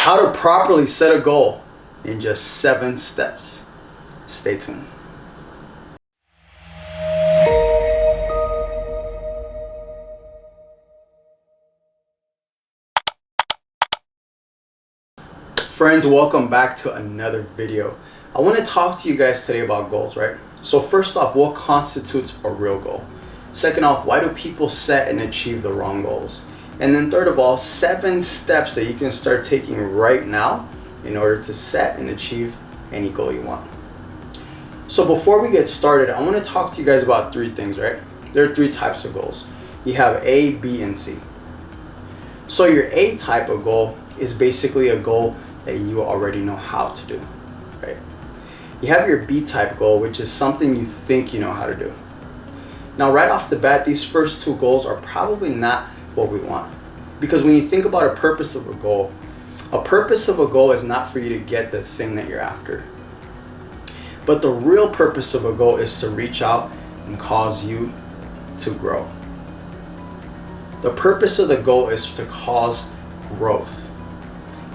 How to properly set a goal in just 7 steps. Stay tuned. Friends, welcome back to another video. I want to talk to you guys today about goals, right? So first off, what constitutes a real goal? Second off, why do people set and achieve the wrong goals? And then third of all, 7 steps that you can start taking right now in order to set and achieve any goal you want. So before we get started, I want to talk to you guys about 3 things, right? There are 3 types of goals. You have A, B, and C. So your A type of goal is basically a goal that you already know how to do, right? You have your B type goal, which is something you think you know how to do. Now, right off the bat, these first 2 goals are probably not what we want. Because when you think about a purpose of a goal is not for you to get the thing that you're after. But the real purpose of a goal is to reach out and cause you to grow. The purpose of the goal is to cause growth.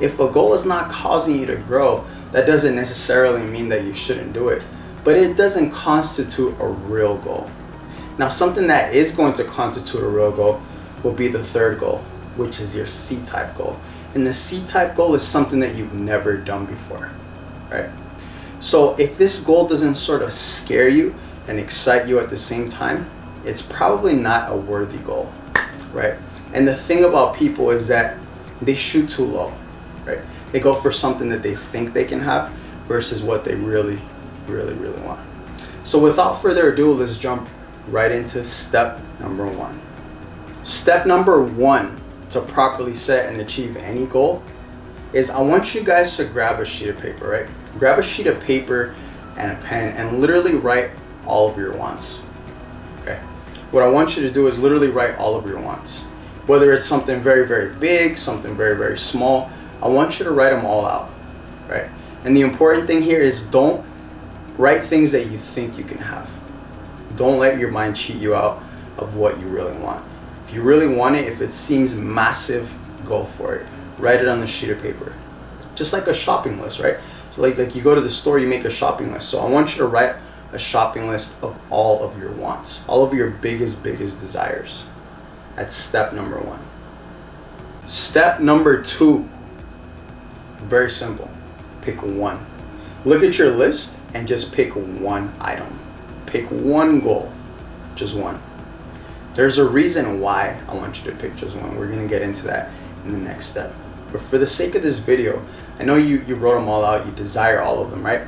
If a goal is not causing you to grow, that doesn't necessarily mean that you shouldn't do it, but it doesn't constitute a real goal. Now, something that is going to constitute a real goal will be the 3rd goal, which is your C-type goal. And the C-type goal is something that you've never done before, right? So if this goal doesn't sort of scare you and excite you at the same time, it's probably not a worthy goal, right? And the thing about people is that they shoot too low, right? They go for something that they think they can have versus what they really want. So without further ado, let's jump right into step number 1. Step number 1 to properly set and achieve any goal is I want you guys to grab a sheet of paper, right? Grab a sheet of paper and a pen and literally write all of your wants, okay? What I want you to do is literally write all of your wants. Whether it's something very big, something very small, I want you to write them all out, right? And the important thing here is don't write things that you think you can have. Don't let your mind cheat you out of what you really want. If you really want it, if it seems massive, go for it. Write it on the sheet of paper. Just like a shopping list, right? So like you go to the store, you make a shopping list. So I want you to write a shopping list of all of your wants, all of your biggest desires. That's step number 1. Step number 2, very simple. Pick 1. Look at your list and just pick 1 item. Pick 1 goal, just 1. There's a reason why I want you to pick just 1. We're going to get into that in the next step. But for the sake of this video, I know you wrote them all out, you desire all of them, right?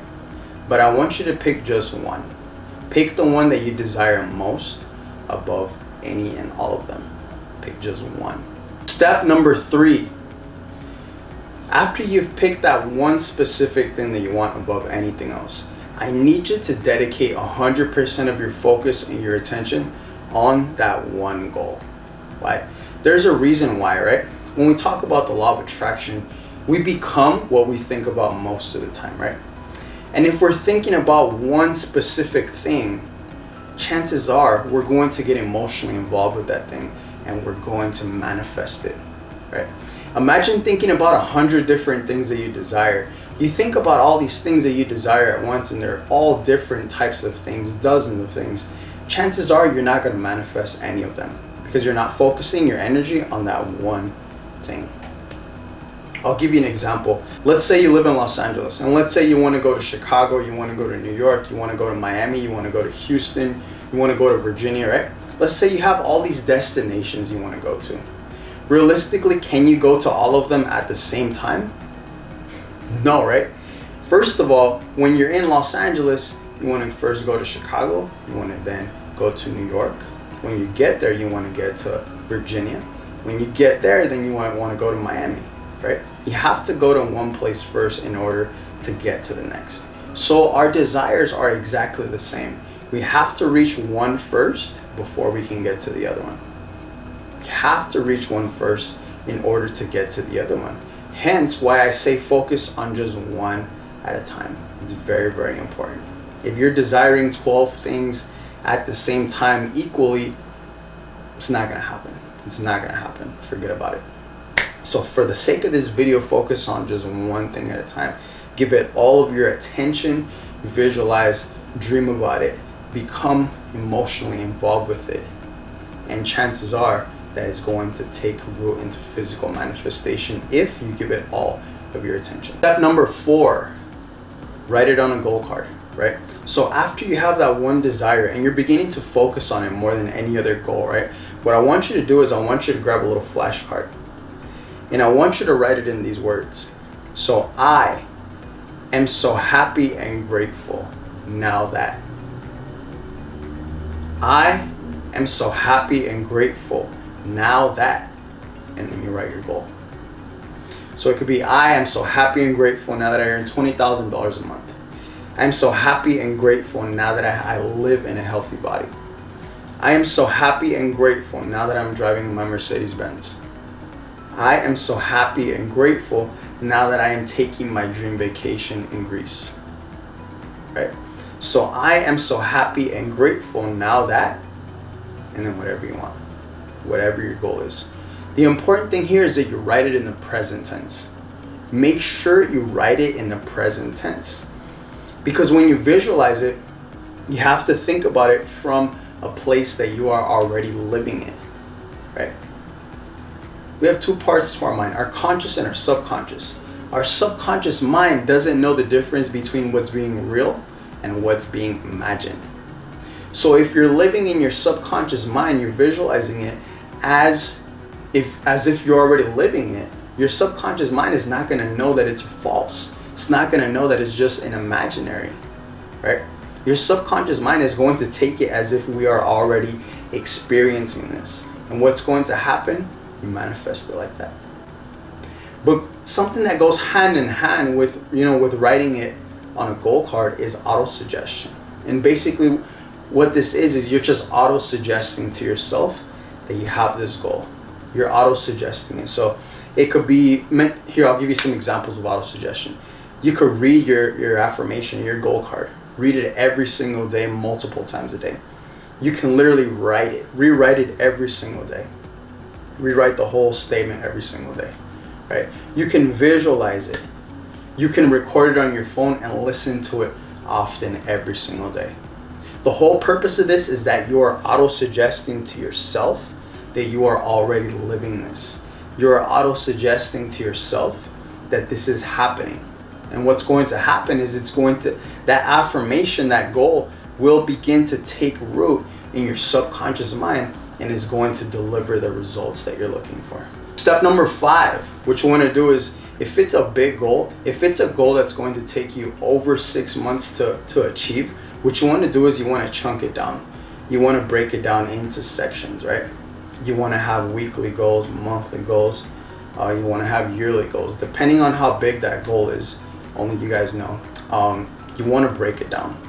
But I want you to pick just 1. Pick the one that you desire most above any and all of them. Pick just 1. Step number 3. After you've picked that one specific thing that you want above anything else, I need you to dedicate 100% of your focus and your attention on that one goal. Why? There's a reason why, right? When we talk about the law of attraction, we become what we think about most of the time, right? And if we're thinking about one specific thing, chances are we're going to get emotionally involved with that thing and we're going to manifest it, right? Imagine thinking about 100 different things that you desire. You think about all these things that you desire at once and they're all different types of things, dozens of things. Chances are you're not going to manifest any of them because you're not focusing your energy on that one thing. I'll give you an example. Let's say you live in Los Angeles and let's say you want to go to Chicago, you want to go to New York, you want to go to Miami, you want to go to Houston, you want to go to Virginia, right? Let's say you have all these destinations you want to go to. Realistically, can you go to all of them at the same time? No, right? First of all, when you're in Los Angeles, you want to first go to Chicago, you want to then go to New York. When you get there, you want to get to Virginia. When you get there, then you want to go to Miami, right? You have to go to one place first in order to get to the next. So our desires are exactly the same. We have to reach one first before we can get to the other one. We have to reach one first in order to get to the other one. Hence why I say focus on just one at a time. It's very important. If you're desiring 12 things at the same time equally, it's not going to happen. It's not going to happen. Forget about it. So for the sake of this video, focus on just one thing at a time. Give it all of your attention, visualize, dream about it, become emotionally involved with it. And chances are that it's going to take root into physical manifestation if you give it all of your attention. Step number 4, write it on a goal card, right? So after you have that one desire and you're beginning to focus on it more than any other goal, right? What I want you to do is I want you to grab a little flashcard and I want you to write it in these words. So I am so happy and grateful now that. I am so happy and grateful now that. And then you write your goal. So it could be, I am so happy and grateful now that I earn $20,000 a month. I'm so happy and grateful now that I live in a healthy body. I am so happy and grateful now that I'm driving my Mercedes-Benz. I am so happy and grateful now that I am taking my dream vacation in Greece. Right? So I am so happy and grateful now that, and then whatever you want, whatever your goal is. The important thing here is that you write it in the present tense. Make sure you write it in the present tense. Because when you visualize it, you have to think about it from a place that you are already living in, right? We have two parts to our mind, our conscious and our subconscious. Our subconscious mind doesn't know the difference between what's being real and what's being imagined. So if you're living in your subconscious mind, you're visualizing it as if you're already living it, your subconscious mind is not going to know that it's false. It's not going to know that it's just an imaginary, right? Your subconscious mind is going to take it as if we are already experiencing this. And what's going to happen? You manifest it like that. But something that goes hand in hand with, with writing it on a goal card is auto-suggestion. And basically what this is you're just auto-suggesting to yourself that you have this goal. You're auto-suggesting it. So it could be, here I'll give you some examples of auto-suggestion. You could read your affirmation, your goal card. Read it every single day, multiple times a day. You can literally write it, rewrite it every single day. Rewrite the whole statement every single day, right? You can visualize it. You can record it on your phone and listen to it often every single day. The whole purpose of this is that you are auto-suggesting to yourself that you are already living this. You are auto-suggesting to yourself that this is happening. And what's going to happen is that affirmation, that goal will begin to take root in your subconscious mind and is going to deliver the results that you're looking for. Step number 5, what you want to do is, if it's a big goal, if it's a goal that's going to take you over 6 months to achieve, what you want to do is you want to chunk it down. You want to break it down into sections, right? You want to have weekly goals, monthly goals. You want to have yearly goals. Depending on how big that goal is, only you guys know. You want to break it down.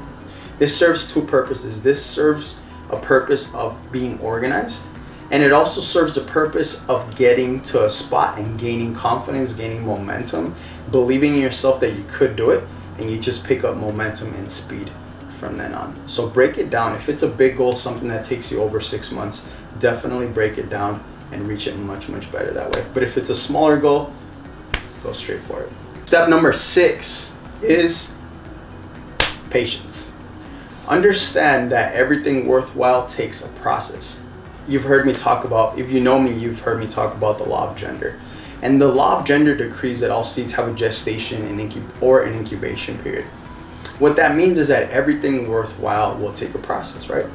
This serves two purposes. This serves a purpose of being organized, and it also serves the purpose of getting to a spot and gaining confidence, gaining momentum, believing in yourself that you could do it, and you just pick up momentum and speed from then on. So break it down. If it's a big goal, something that takes you over 6 months, definitely break it down and reach it much, much better that way. But if it's a smaller goal, go straight for it. Step number 6 is patience. Understand that everything worthwhile takes a process. You've heard me talk about, if you know me, you've heard me talk about the law of gender. And the law of gender decrees that all seeds have a gestation or an incubation period. What that means is that everything worthwhile will take a process, right?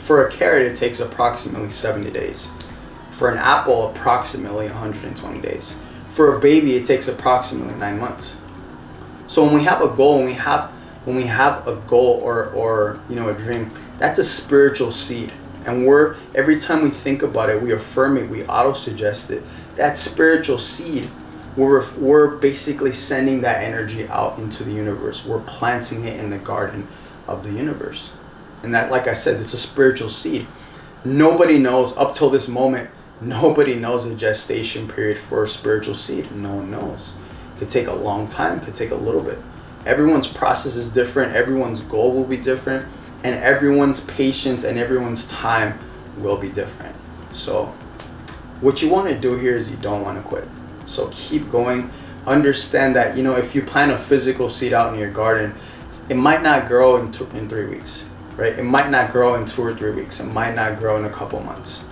For a carrot, it takes approximately 70 days. For an apple, approximately 120 days. For a baby, it takes approximately 9 months. So when we have a goal, when we have a goal or a dream, that's a spiritual seed. And every time we think about it, we affirm it, we auto-suggest it. That spiritual seed, we're basically sending that energy out into the universe. We're planting it in the garden of the universe. And that, like I said, it's a spiritual seed. Nobody knows, up till this moment, nobody knows the gestation period for a spiritual seed. No one knows. It could take a long time, it could take a little bit. Everyone's process is different, everyone's goal will be different, and everyone's patience and everyone's time will be different. So What you want to do here is you don't want to quit. So keep going. Understand that, if you plant a physical seed out in your garden, it might not grow in 3 weeks, right? It might not grow in 2 or 3 weeks. It might not grow in a couple months.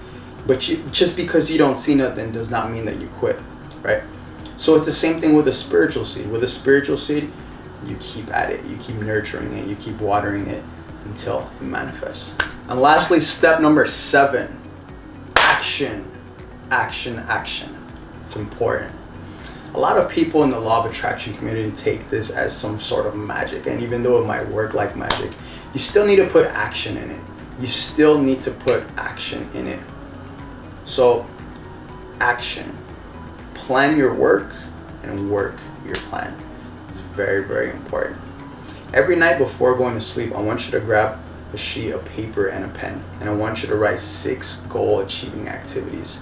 But just because you don't see nothing does not mean that you quit, right? So it's the same thing with a spiritual seed. With a spiritual seed, you keep at it. You keep nurturing it. You keep watering it until it manifests. And lastly, step number 7, action, action, action. It's important. A lot of people in the law of attraction community take this as some sort of magic, and even though it might work like magic, you still need to put action in it. You still need to put action in it. So, action. Plan your work and work your plan. It's very, very important. Every night before going to sleep, I want you to grab a sheet of paper and a pen, and I want you to write 6 goal achieving activities.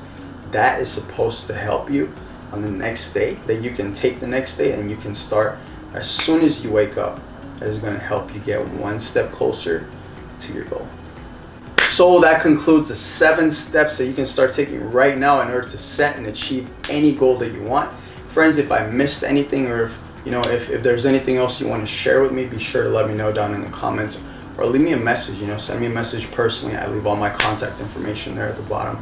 That is supposed to help you on the next day, that you can take the next day and you can start as soon as you wake up. That is going to help you get one step closer to your goal. So that concludes the 7 steps that you can start taking right now in order to set and achieve any goal that you want. Friends, if I missed anything, or if there's anything else you want to share with me, be sure to let me know down in the comments, or leave me a message. Send me a message personally. I leave all my contact information there at the bottom.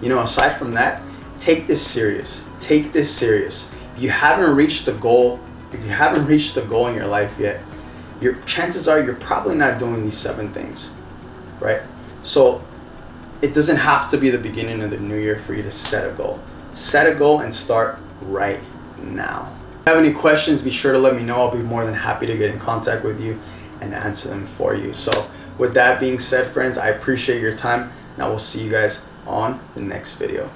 Aside from that, take this serious. Take this serious. If you haven't reached the goal in your life yet, your chances are you're probably not doing these 7 things, right? So it doesn't have to be the beginning of the new year for you to set a goal. Set a goal and start right now. If you have any questions, be sure to let me know. I'll be more than happy to get in contact with you and answer them for you. So with that being said, friends, I appreciate your time, and I will see you guys on the next video.